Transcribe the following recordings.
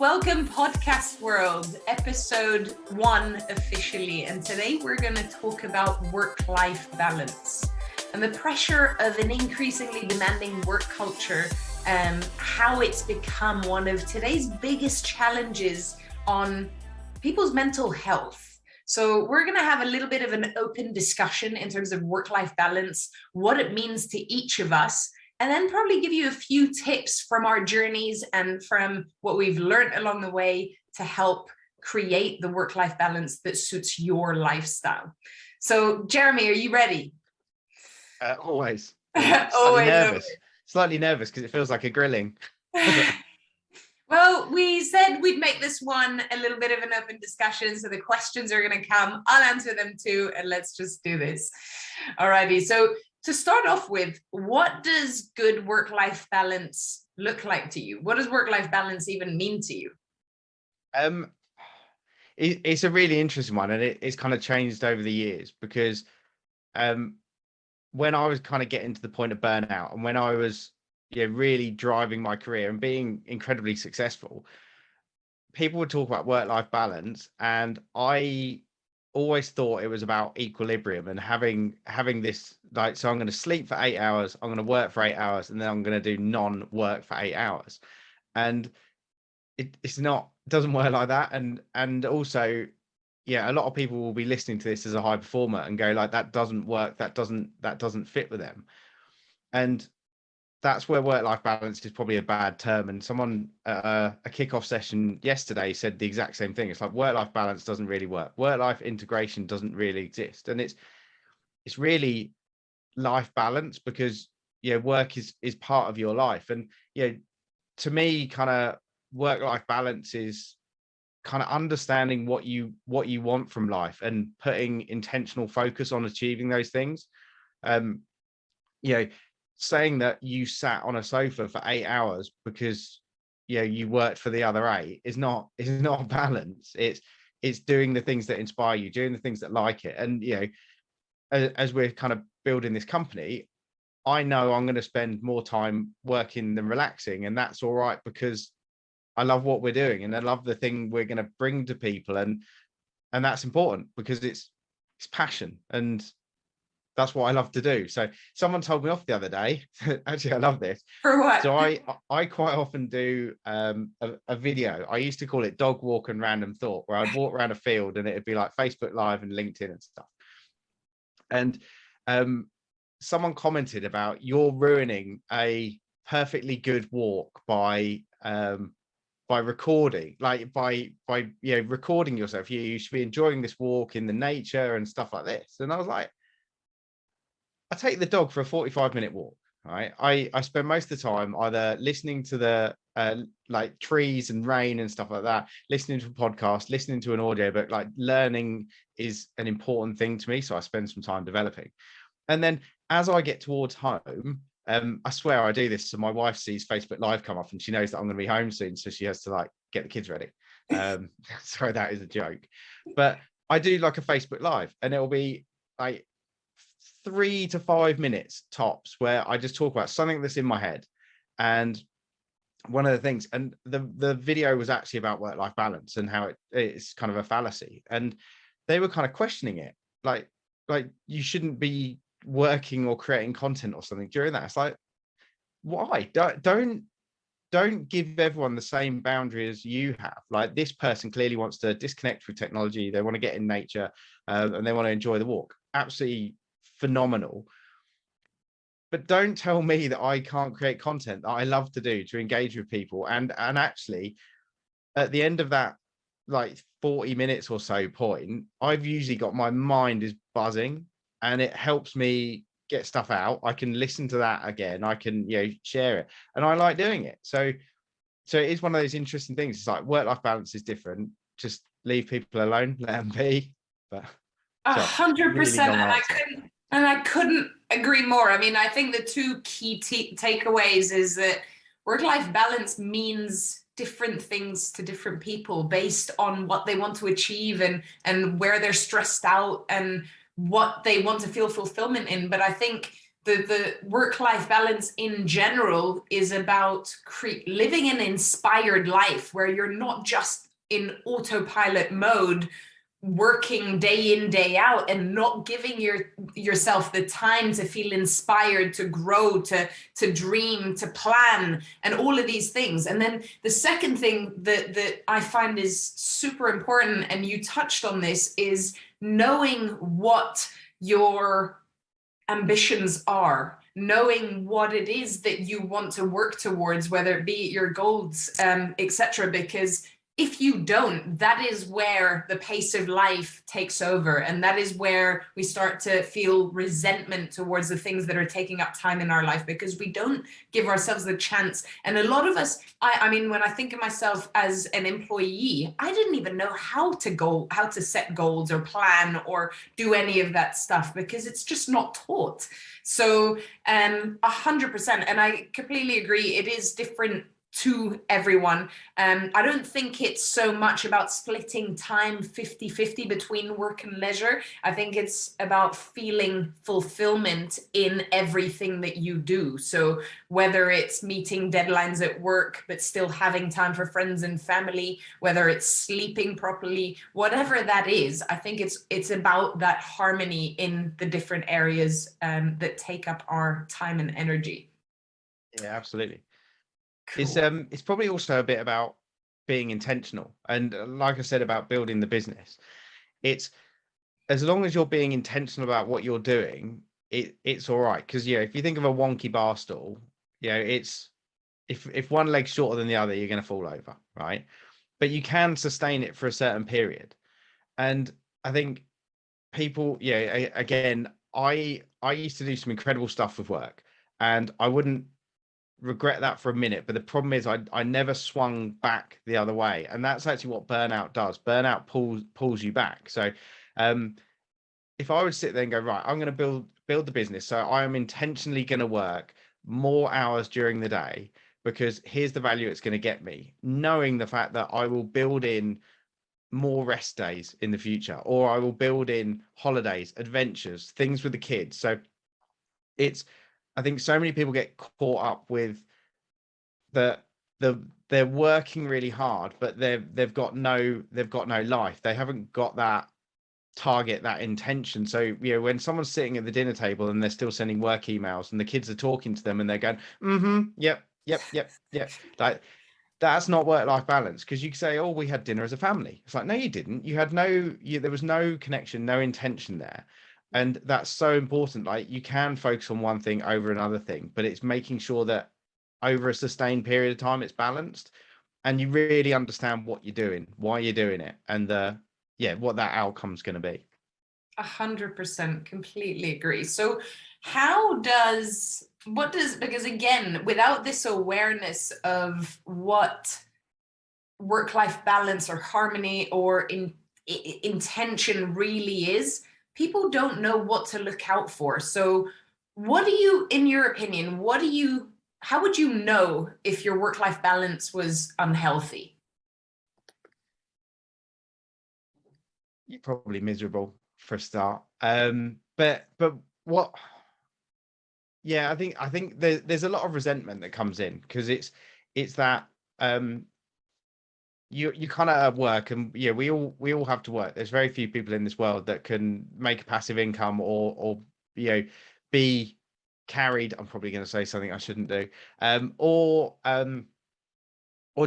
Welcome podcast world, episode 1 officially. And today we're going to talk about work-life balance and the pressure of an increasingly demanding work culture, how it's become one of today's biggest challenges on people's mental health. So we're going to have a little bit of an open discussion in terms of work-life balance, what it means to each of us, and then probably give you a few tips from our journeys and from what we've learned along the way to help create the work-life balance that suits your lifestyle. So, Jeremy, are you ready? Always. Slightly nervous because it feels like a grilling. Well, we said we'd make this one a little bit of an open discussion, so the questions are going to come. I'll answer them too, and let's just do this. Alrighty, so to start off with, what does good work-life balance look like to you? What does work-life balance even mean to you? It's a really interesting one, and it's kind of changed over the years because when I was kind of getting to the point of burnout, and when I was really driving my career and being incredibly successful, people would talk about work-life balance, and I always thought it was about equilibrium and having this, like, so I'm going to sleep for 8 hours, I'm going to work for 8 hours, and then I'm going to do non-work for 8 hours. And it's not, doesn't work like that. And also, a lot of people will be listening to this as a high performer and go like, that doesn't work, that doesn't fit with them. And that's where work-life balance is probably a bad term. And someone at a kickoff session yesterday said the exact same thing. It's like, work-life balance doesn't really work. Work-life integration doesn't really exist. And it's really life balance, because work is part of your life. And to me, kind of work-life balance is kind of understanding what you want from life and putting intentional focus on achieving those things. Saying that you sat on a sofa for 8 hours because you worked for the other 8 is not balance. It's doing the things that inspire you, doing the things that like it. And as we're kind of building this company, I know I'm going to spend more time working than relaxing, and that's all right, because I love what we're doing and I love the thing we're going to bring to people, and that's important because it's passion, and that's what I love to do. So someone told me off the other day. Actually, I love this. For what? So I quite often do a video. I used to call it dog walk and random thought, where I'd walk around a field and it'd be like Facebook Live and LinkedIn and stuff. And someone commented about, you're ruining a perfectly good walk by recording, like by recording yourself. You should be enjoying this walk in the nature and stuff like this. And I was like, I take the dog for a 45-minute walk, right? I spend most of the time either listening to the like trees and rain and stuff like that, listening to a podcast, listening to an audiobook. Like, learning is an important thing to me, so I spend some time developing. And then as I get towards home, I swear I do this, so my wife sees Facebook Live come up and she knows that I'm going to be home soon, so she has to like get the kids ready. Sorry, that is a joke. But I do like a Facebook Live, and it'll be like 3 to 5 minutes tops, where I just talk about something that's in my head. And one of the things, and the video was actually about work-life balance and how it's kind of a fallacy, and they were kind of questioning it, like you shouldn't be working or creating content or something during that. It's like, why? Don't give everyone the same boundary as you have. Like, this person clearly wants to disconnect with technology, they want to get in nature, and they want to enjoy the walk. Absolutely phenomenal. But don't tell me that I can't create content that I love to do to engage with people. And actually, at the end of that, like 40 minutes or so point, I've usually got, my mind is buzzing, and it helps me get stuff out. I can listen to that again, I can share it, and I like doing it. So it is one of those interesting things. It's like, work-life balance is different. Just leave people alone, let them be. But 100%. And I couldn't agree more. I mean, I think the two key takeaways is that work-life balance means different things to different people based on what they want to achieve and where they're stressed out and what they want to feel fulfillment in. But I think the work-life balance in general is about living an inspired life where you're not just in autopilot mode, working day in, day out, and not giving yourself the time to feel inspired, to grow, to dream, to plan, and all of these things. And then the second thing that I find is super important, and you touched on this, is knowing what your ambitions are, knowing what it is that you want to work towards, whether it be your goals, etc. Because if you don't, that is where the pace of life takes over. And that is where we start to feel resentment towards the things that are taking up time in our life, because we don't give ourselves the chance. And a lot of us, I mean, when I think of myself as an employee, I didn't even know how to set goals or plan or do any of that stuff, because it's just not taught. So 100%. And I completely agree. It is different to everyone. I don't think it's so much about splitting time 50-50 between work and leisure. I think it's about feeling fulfillment in everything that you do. So whether it's meeting deadlines at work, but still having time for friends and family, whether it's sleeping properly, whatever that is, I think it's about that harmony in the different areas that take up our time and energy. Yeah, absolutely. Cool. It's probably also a bit about being intentional, and like I said about building the business, it's as long as you're being intentional about what you're doing, it's all right. Because if you think of a wonky bar stool, it's if one leg's shorter than the other, you're going to fall over, right? But you can sustain it for a certain period. And I think people, again, I used to do some incredible stuff with work, and I wouldn't regret that for a minute, but the problem is I never swung back the other way, and that's actually what burnout does. Burnout pulls you back. So if I would sit there and go, right, I'm going to build the business, so I am intentionally going to work more hours during the day, because here's the value it's going to get me, knowing the fact that I will build in more rest days in the future, or I will build in holidays, adventures, things with the kids. So I think so many people get caught up with they're working really hard, but they've got no life. They haven't got that target, that intention. So when someone's sitting at the dinner table and they're still sending work emails, and the kids are talking to them and they're going, yep, like, that's not work-life balance. Because you say, oh, we had dinner as a family. It's like, no, you didn't. You had there was no connection, no intention there. And that's so important. Like, you can focus on one thing over another thing, but it's making sure that over a sustained period of time it's balanced, and you really understand what you're doing, why you're doing it, and what that outcome's going to be. 100%, completely agree. So because again, without this awareness of what work-life balance or harmony or intention really is, people don't know what to look out for. So what do you, in your opinion, how would you know if your work-life balance was unhealthy? You're probably miserable for a start. But what? Yeah, I think there's a lot of resentment that comes in, because it's that you kind of at work, and we all have to work. There's very few people in this world that can make a passive income or be carried. I'm probably going to say something I shouldn't do. Or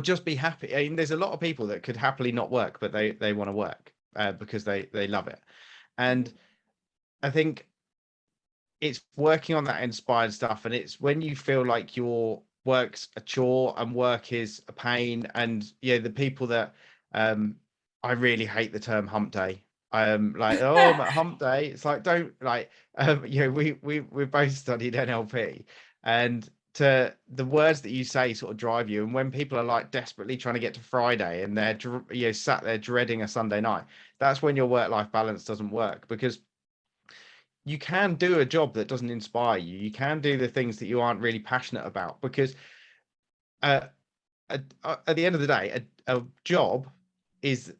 just be happy. I mean, there's a lot of people that could happily not work, but they want to work because they love it. And I think it's working on that inspired stuff, and it's when you feel like your work's a chore and work is a pain. And the people that I really hate the term hump day. Like, oh, I'm at hump day. It's like, don't, like, we both studied NLP, and to the words that you say sort of drive you. And when people are like desperately trying to get to Friday and they're sat there dreading a Sunday night, that's when your work-life balance doesn't work, because you can do a job that doesn't inspire you. You can do the things that you aren't really passionate about, because at the end of the day, a job is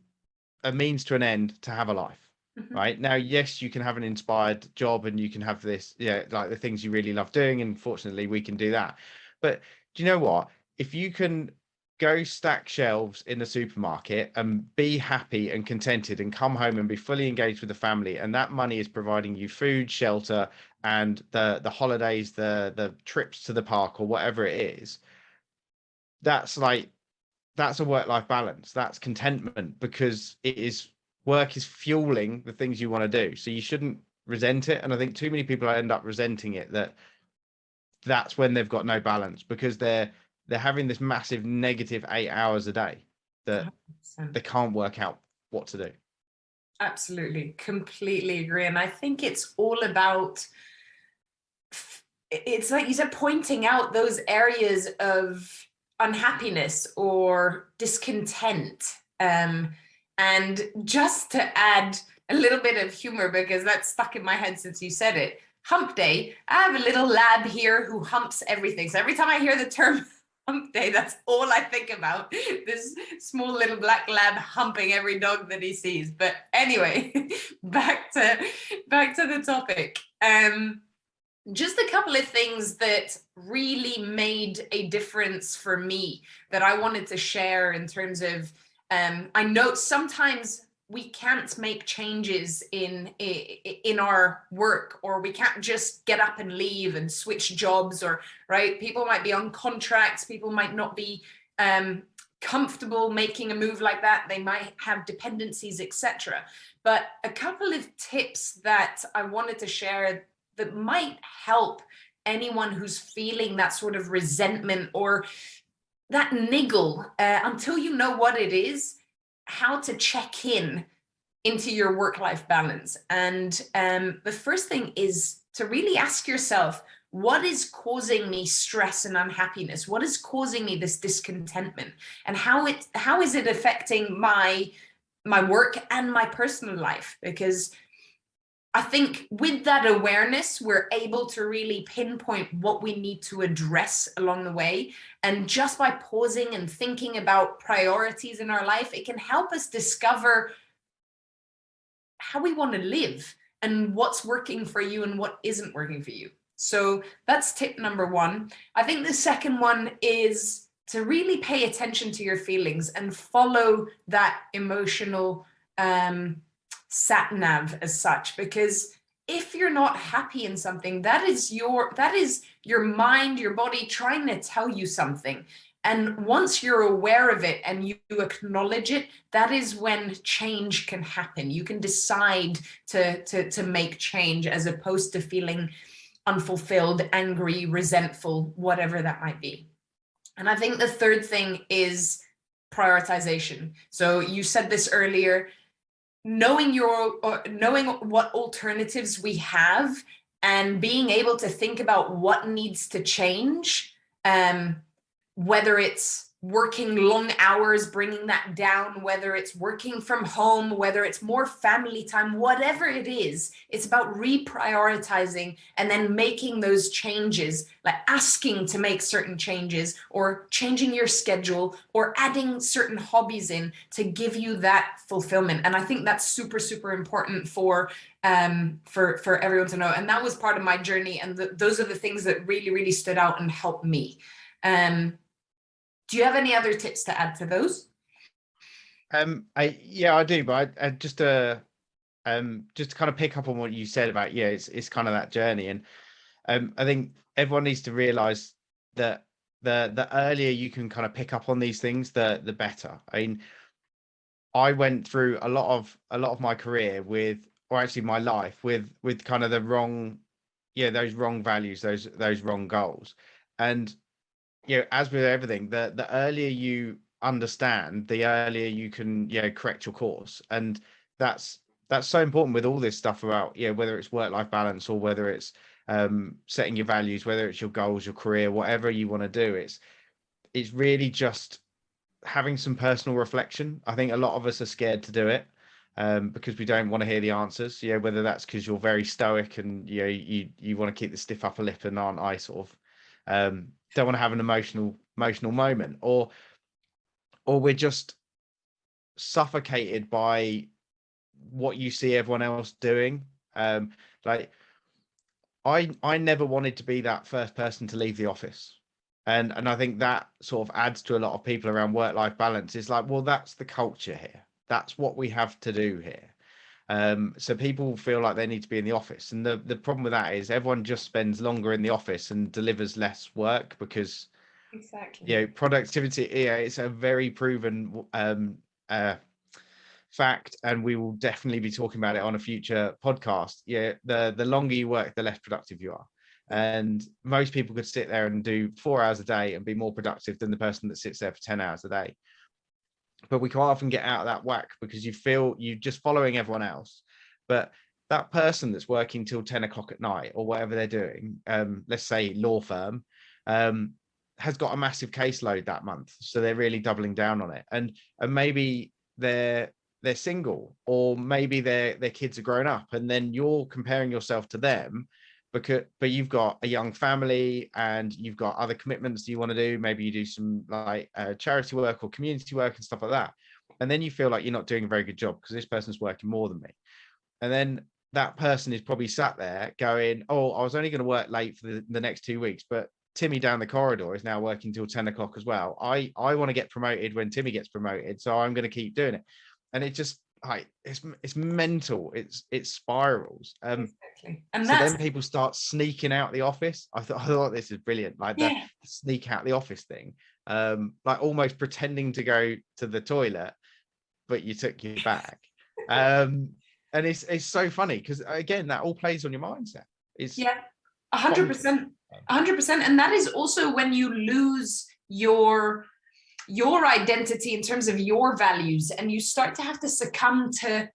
a means to an end to have a life. Mhm. right? Now, yes, you can have an inspired job and you can have this, yeah, like the things you really love doing. And fortunately, we can do that. But do you know what? If you can go stack shelves in the supermarket and be happy and contented and come home and be fully engaged with the family, and that money is providing you food, shelter, and the holidays, the trips to the park or whatever it is, that's like that's a work-life balance. That's contentment, because work is fueling the things you want to do. So you shouldn't resent it. And I think too many people end up resenting it, that's when they've got no balance, because they're having this massive negative 8 hours a day that 100%. they can't work out what to do. Absolutely, completely agree. And I think it's all about, it's like you said, pointing out those areas of unhappiness or discontent. And just to add a little bit of humor, because that's stuck in my head since you said it, hump day. I have a little lab here who humps everything. So every time I hear the term hump day, that's all I think about. This small little black lab humping every dog that he sees. But anyway, back to the topic. Just a couple of things that really made a difference for me that I wanted to share in terms of, I know sometimes we can't make changes in our work, or we can't just get up and leave and switch jobs, or right, people might be on contracts, people might not be comfortable making a move like that, they might have dependencies, etc. But a couple of tips that I wanted to share that might help anyone who's feeling that sort of resentment or that niggle, until you know what it is, how to check in into your work-life balance. And the first thing is to really ask yourself, what is causing me stress and unhappiness? What is causing me this discontentment? And how is it affecting my work and my personal life? Because I think with that awareness, we're able to really pinpoint what we need to address along the way. And just by pausing and thinking about priorities in our life, it can help us discover how we want to live and what's working for you and what isn't working for you. So that's tip number one. I think the second one is to really pay attention to your feelings and follow that emotional sat nav as such, because if you're not happy in something, that is your mind, your body trying to tell you something. And once you're aware of it and you acknowledge it, that is when change can happen. You can decide to make change, as opposed to feeling unfulfilled, angry, resentful, whatever that might be. And I think the third thing is prioritization. So you said this earlier, knowing what alternatives we have and being able to think about what needs to change, whether it's working long hours, bringing that down, whether it's working from home, whether it's more family time, whatever it is, it's about reprioritizing and then making those changes, like asking to make certain changes or changing your schedule or adding certain hobbies in to give you that fulfillment. And I think that's super, super important for everyone to know. And that was part of my journey. And those are the things that really, really stood out and helped me. Do you have any other tips to add to those? I do, but I just to kind of pick up on what you said about, it's kind of that journey. And I think everyone needs to realize that the earlier you can kind of pick up on these things, the better. I mean, I went through a lot of my career with, or actually my life with kind of the wrong, those wrong values, those wrong goals. And as with everything, the earlier you understand, the earlier you can, correct your course. And that's so important with all this stuff about, whether it's work-life balance or whether it's setting your values, whether it's your goals, your career, whatever you want to do. It's really just having some personal reflection. I think a lot of us are scared to do it, because we don't want to hear the answers. Whether that's because you're very stoic and you want to keep the stiff upper lip and aren't I sort of don't want to have an emotional moment, or we're just suffocated by what you see everyone else doing. Like I never wanted to be that first person to leave the office. And I think that sort of adds to a lot of people around work-life balance. It's like, well, that's the culture here. That's what we have to do here. So people feel like they need to be in the office. And the problem with that is everyone just spends longer in the office and delivers less work because, exactly, productivity, it's a very proven fact, and we will definitely be talking about it on a future podcast. The longer you work, the less productive you are. And most people could sit there and do 4 hours a day and be more productive than the person that sits there for 10 hours a day. But we quite often get out of that whack because you feel you're just following everyone else. But that person that's working till 10 o'clock at night or whatever they're doing, let's say law firm, has got a massive caseload that month. So they're really doubling down on it. And maybe they're single, or maybe their kids are grown up, and then you're comparing yourself to them but you've got a young family and you've got other commitments you want to do. Maybe you do some like charity work or community work and stuff like that, and then you feel like you're not doing a very good job because this person's working more than me. And then that person is probably sat there going, oh, I was only going to work late for the next 2 weeks, but Timmy down the corridor is now working till 10 o'clock as well. I want to get promoted when Timmy gets promoted, so I'm going to keep doing it. And it just it's mental. It spirals. exactly. And so then people start sneaking out the office. I thought this is brilliant, like the sneak out the office thing, like almost pretending to go to the toilet, but you took your bag. And it's so funny because again, that all plays on your mindset. It's 100%, 100%. And that is also when you lose your identity in terms of your values, and you start to have to succumb to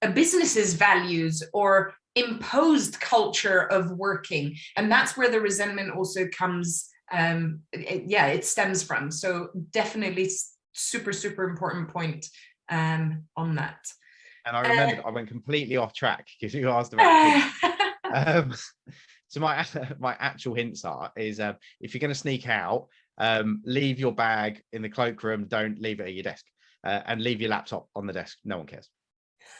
a business's values or imposed culture of working. And that's where the resentment also comes. It stems from. So definitely super, super important point on that. And I remembered I went completely off track because you asked about hints. So my actual hints is if you're going to sneak out, leave your bag in the cloakroom, don't leave it at your desk, and leave your laptop on the desk. No one cares.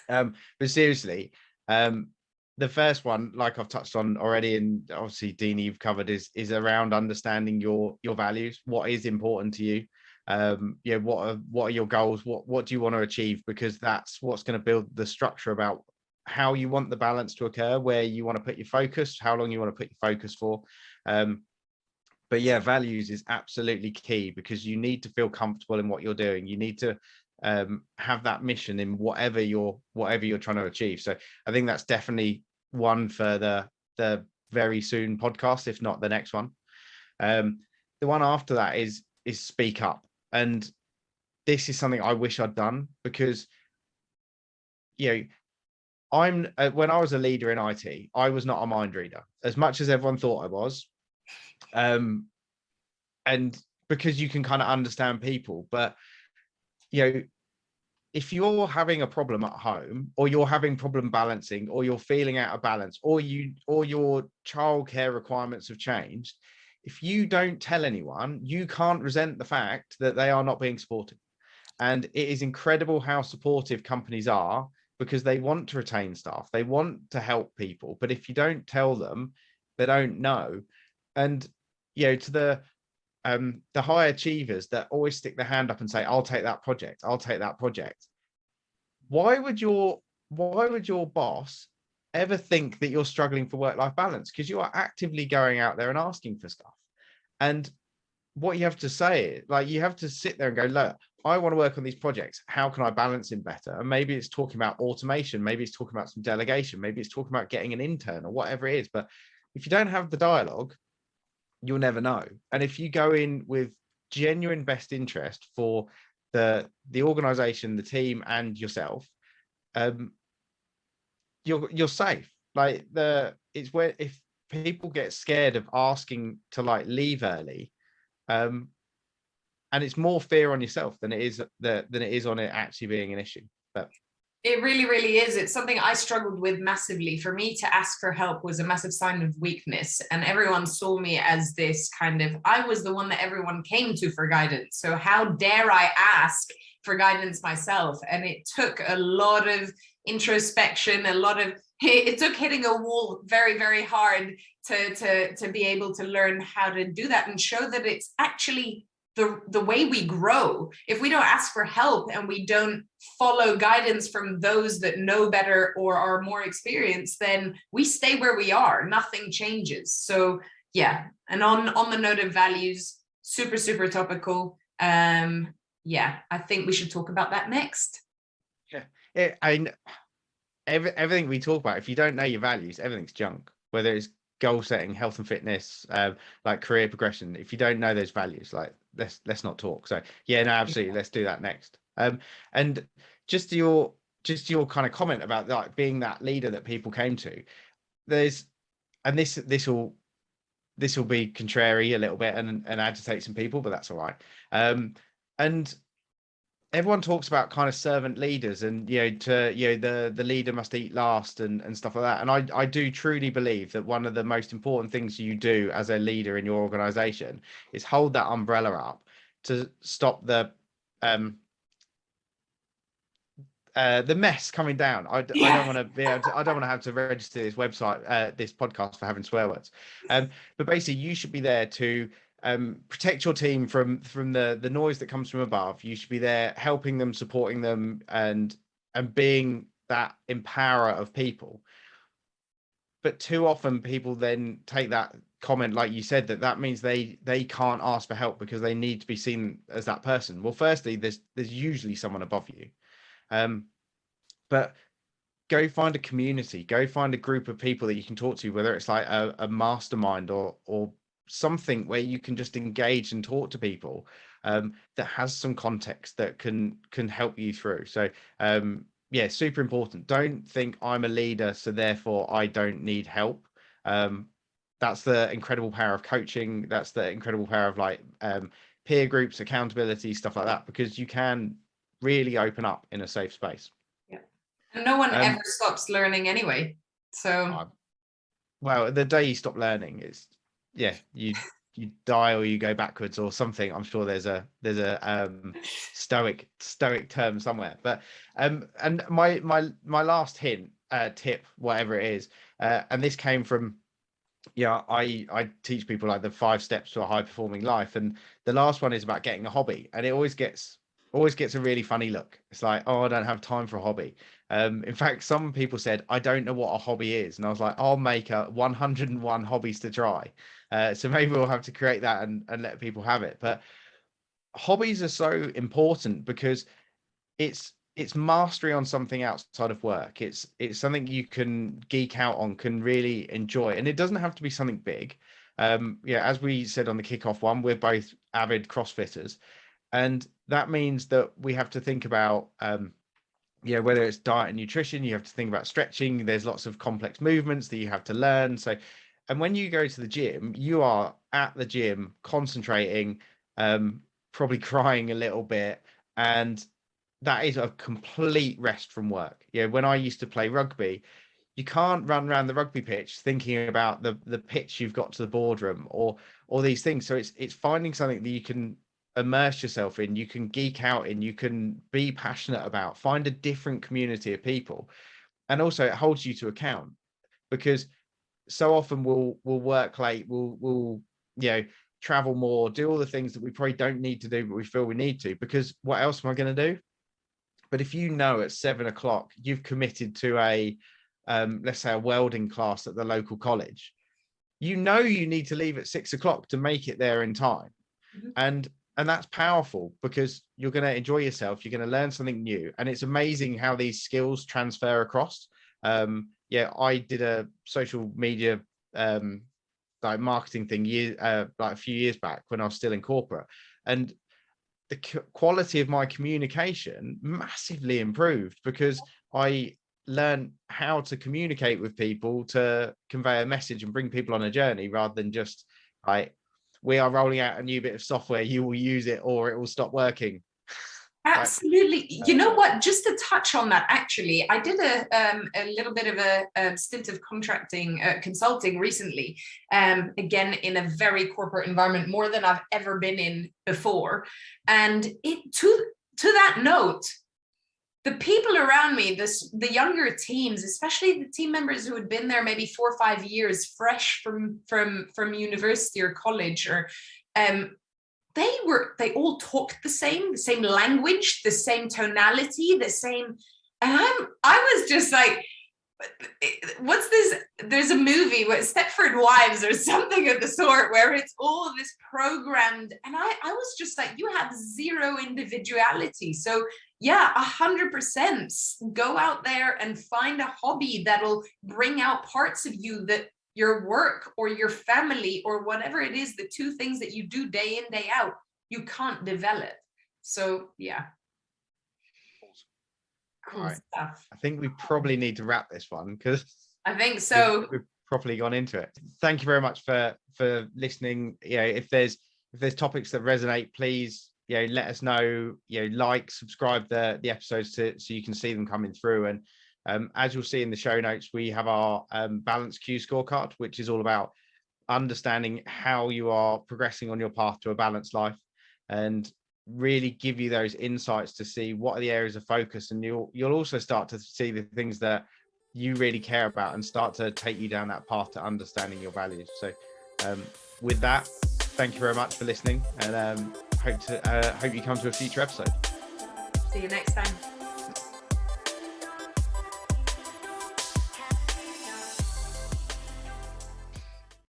But seriously, the first one, like I've touched on already, and obviously Dina, you've covered, is around understanding your values. What is important to you? What are your goals? What do you want to achieve? Because that's what's going to build the structure about how you want the balance to occur, where you want to put your focus, how long you want to put your focus for. But yeah, values is absolutely key because you need to feel comfortable in what you're doing. You need to have that mission in whatever you're trying to achieve. So I think that's definitely one for the very soon podcast, if not the next one. The one after that is speak up. And this is something I wish I'd done because, when I was a leader in IT, I was not a mind reader as much as everyone thought I was. And because you can kind of understand people, but if you're having a problem at home, or you're having problem balancing, or you're feeling out of balance, or your childcare requirements have changed, if you don't tell anyone, you can't resent the fact that they are not being supported. And it is incredible how supportive companies are because they want to retain staff, they want to help people, but if you don't tell them, they don't know. And to the high achievers that always stick their hand up and say, I'll take that project, I'll take that project. Why would your boss ever think that you're struggling for work-life balance? Because you are actively going out there and asking for stuff. And what you have to say is, like, you have to sit there and go, look, I want to work on these projects. How can I balance it better? And maybe it's talking about automation. Maybe it's talking about some delegation. Maybe it's talking about getting an intern or whatever it is. But if you don't have the dialogue, you'll never know. And if you go in with genuine best interest for the organization, the team, and yourself, you're safe. Like it's where if people get scared of asking to like leave early, and it's more fear on yourself than it is on it actually being an issue. But it really, really is. It's something I struggled with massively. For me to ask for help was a massive sign of weakness. And everyone saw me as this kind of, I was the one that everyone came to for guidance. So how dare I ask for guidance myself? And it took a lot of introspection, a lot of, it took hitting a wall very, very hard to be able to learn how to do that and show that it's actually the way we grow. If we don't ask for help and we don't follow guidance from those that know better or are more experienced, then we stay where we are. Nothing changes. So yeah, and on the note of values, super, super topical. Yeah, I think we should talk about that next. Yeah, everything we talk about, if you don't know your values, everything's junk. Whether it's goal setting, health and fitness, like career progression, if you don't know those values, like let's not talk. So yeah, no, absolutely, let's do that next. And just your kind of comment about like being that leader that people came to, there's, and this will be contrary a little bit and agitate some people, but that's all right. And everyone talks about kind of servant leaders and, the leader must eat last and stuff like that. And I do truly believe that one of the most important things you do as a leader in your organization is hold that umbrella up to stop the mess coming down. I don't want to be able to, I don't want to have to register this website, this podcast for having swear words. But basically you should be there to protect your team from the noise that comes from above. You should be there helping them, supporting them, and being that empowerer of people. But too often people then take that comment, like you said, that means they can't ask for help because they need to be seen as that person. Well, firstly, there's usually someone above you. But go find a community, go find a group of people that you can talk to, whether it's like a mastermind or something where you can just engage and talk to people that has some context that can help you through. So yeah, super important. Don't think I'm a leader, so therefore I don't need help. That's the incredible power of coaching. That's the incredible power of like peer groups, accountability, stuff like that, because you can really open up in a safe space. Yeah, and no one ever stops learning anyway. So well, the day you stop learning is, yeah, you die or you go backwards or something. I'm sure there's a stoic term somewhere. But and my last hint, tip, whatever it is, and this came from, I teach people like the 5 steps to a high performing life, and the last one is about getting a hobby, and it always gets a really funny look. It's like, oh, I don't have time for a hobby. In fact, some people said, I don't know what a hobby is, and I was like, I'll make a 101 hobbies to try. So maybe we'll have to create that and let people have it. But hobbies are so important because it's mastery on something outside of work. It's something you can geek out on, can really enjoy, and it doesn't have to be something big. As we said on the kickoff one, we're both avid CrossFitters, and that means that we have to think about whether it's diet and nutrition, you have to think about stretching. There's lots of complex movements that you have to learn. So, and when you go to the gym, you are at the gym concentrating, probably crying a little bit, and that is a complete rest from work. When I used to play rugby, you can't run around the rugby pitch thinking about the pitch you've got to the boardroom or these things. So it's finding something that you can immerse yourself in, you can geek out in, you can be passionate about, find a different community of people. And also it holds you to account, because so often we'll work late, we'll travel more, do all the things that we probably don't need to do, but we feel we need to, because what else am I going to do? But if you know at 7 o'clock you've committed to a let's say a welding class at the local college, you need to leave at 6 o'clock to make it there in time. And that's powerful, because you're going to enjoy yourself, you're going to learn something new, and it's amazing how these skills transfer across. I did a social media like marketing thing like a few years back when I was still in corporate, and the quality of my communication massively improved because I learned how to communicate with people to convey a message and bring people on a journey, rather than just like, we are rolling out a new bit of software, you will use it or it will stop working. Absolutely. You know what, just to touch on that, actually, I did a little bit of a stint of consulting recently, again in a very corporate environment, more than I've ever been in before. And it to that note, the people around me, the younger teams, especially the team members who had been there maybe 4 or 5 years, fresh from university or college, or they all talked the same language, the same tonality, the same. And I was just like, what's this? There's a movie with Stepford Wives or something of the sort where it's all this programmed, and I was just like, you have zero individuality. So yeah, 100% go out there and find a hobby that'll bring out parts of you that your work or your family or whatever it is, the two things that you do day in, day out, you can't develop. So yeah. Cool stuff. I think we probably need to wrap this one, because I think so. We've properly gone into it. Thank you very much for listening. If there's topics that resonate, please let us know. Like, subscribe the episodes so you can see them coming through. And as you'll see in the show notes, we have our BalanceQ scorecard, which is all about understanding how you are progressing on your path to a balanced life, and really give you those insights to see what are the areas of focus, and you'll also start to see the things that you really care about and start to take you down that path to understanding your values. So with that, thank you very much for listening, and hope you come to a future episode. See you next time.